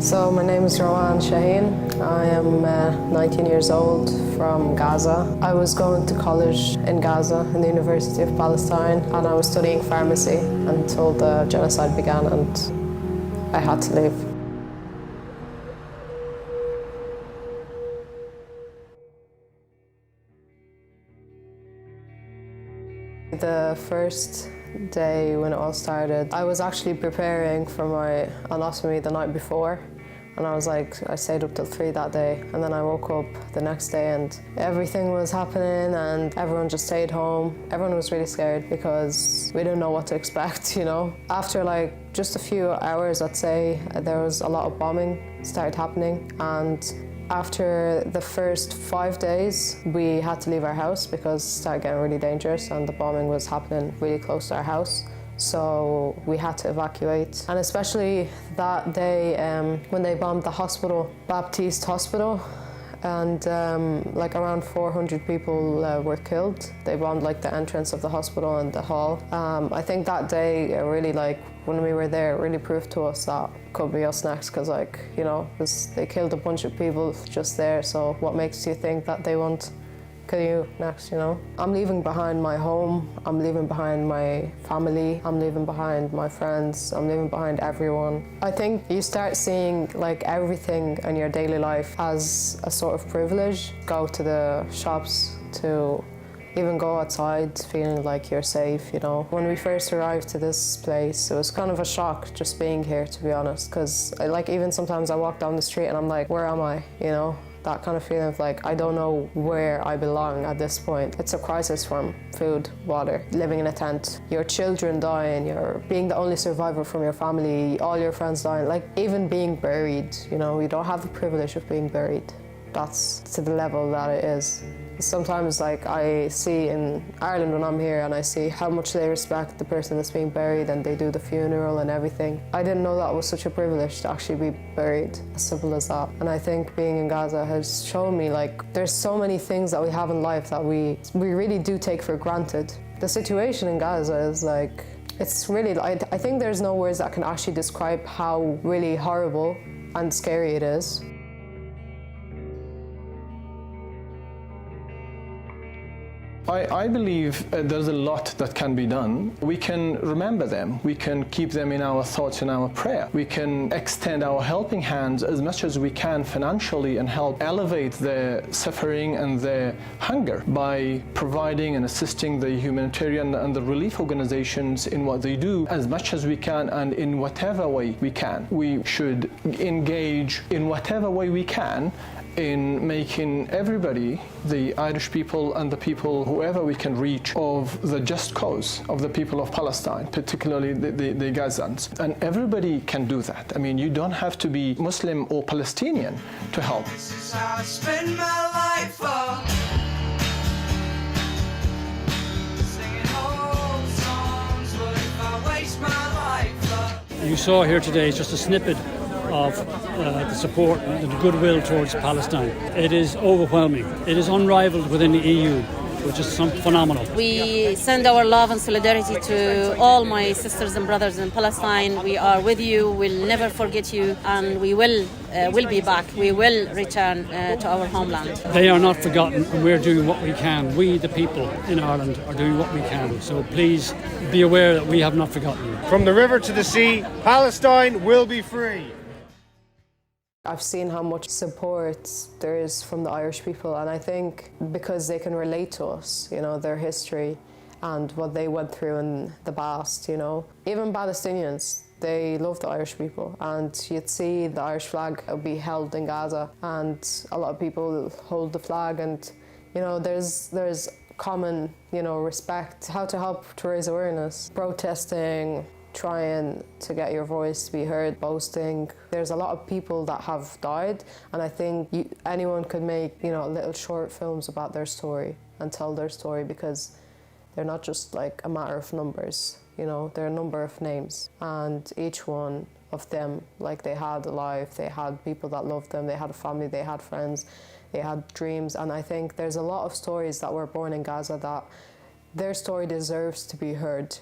So my name is Rawan. I am 19 years old from Gaza. I was going to college in Gaza in the University of Palestine, and I was studying pharmacy until the genocide began and I had to leave. The first day when it all started, I was actually preparing for my anatomy the night before, and I stayed up till 3 that day, and then I woke up the next day and everything was happening and everyone just stayed home. Everyone was really scared because we didn't know what to expect, you know. After just a few hours, I'd say, there was a lot of bombing started happening, and after the first 5 days, we had to leave our house because it started getting really dangerous and the bombing was happening really close to our house. So we had to evacuate. And especially that day when they bombed the hospital, Baptiste Hospital, and around 400 people were killed. They bombed the entrance of the hospital and the hall. I think that day really when we were there, it really proved to us that it could be us next, because they killed a bunch of people just there, so what makes you think that they won't kill you next, you know? I'm leaving behind my home, I'm leaving behind my family, I'm leaving behind my friends, I'm leaving behind everyone. I think you start seeing everything in your daily life as a sort of privilege. Go to the shops, to even go outside feeling like you're safe, you know. When we first arrived to this place, it was kind of a shock just being here, to be honest, because even sometimes I walk down the street and I'm like, where am I, you know? That kind of feeling of I don't know where I belong at this point. It's a crisis from food, water, living in a tent, your children dying, you're being the only survivor from your family, all your friends dying, even being buried, you know, you don't have the privilege of being buried. That's to the level that it is. Sometimes I see in Ireland when I'm here and I see how much they respect the person that's being buried and they do the funeral and everything. I didn't know that was such a privilege to actually be buried, as simple as that. And I think being in Gaza has shown me there's so many things that we have in life that we really do take for granted. The situation in Gaza is it's really, I think there's no words that can actually describe how really horrible and scary it is. I believe there's a lot that can be done. We can remember them. We can keep them in our thoughts and our prayer. We can extend our helping hands as much as we can financially and help elevate their suffering and their hunger by providing and assisting the humanitarian and the relief organizations in what they do as much as we can and in whatever way we can. We should engage in whatever way we can in making everybody, the Irish people and the people, whoever we can reach, of the just cause of the people of Palestine, particularly the Gazans. And everybody can do that. I mean, you don't have to be Muslim or Palestinian to help. This is how I spend my life, singing old songs, what if I waste my life? You saw here today just a snippet of the support and the goodwill towards Palestine. It is overwhelming. It is unrivaled within the EU, which is phenomenal. We send our love and solidarity to all my sisters and brothers in Palestine. We are with you, we'll never forget you, and we will be back. We will return to our homeland. They are not forgotten, and we're doing what we can. We, the people in Ireland, are doing what we can. So please be aware that we have not forgotten you. From the river to the sea, Palestine will be free. I've seen how much support there is from the Irish people, and I think because they can relate to us, you know, their history and what they went through in the past, you know. Even Palestinians, they love the Irish people, and you'd see the Irish flag be held in Gaza, and a lot of people hold the flag, and, you know, there's common, you know, respect, how to help to raise awareness, protesting, trying to get your voice to be heard, boasting. There's a lot of people that have died, and I think anyone could make, you know, little short films about their story and tell their story, because they're not just a matter of numbers, you know, they're a number of names, and each one of them, they had a life, they had people that loved them, they had a family, they had friends, they had dreams, and I think there's a lot of stories that were born in Gaza that their story deserves to be heard.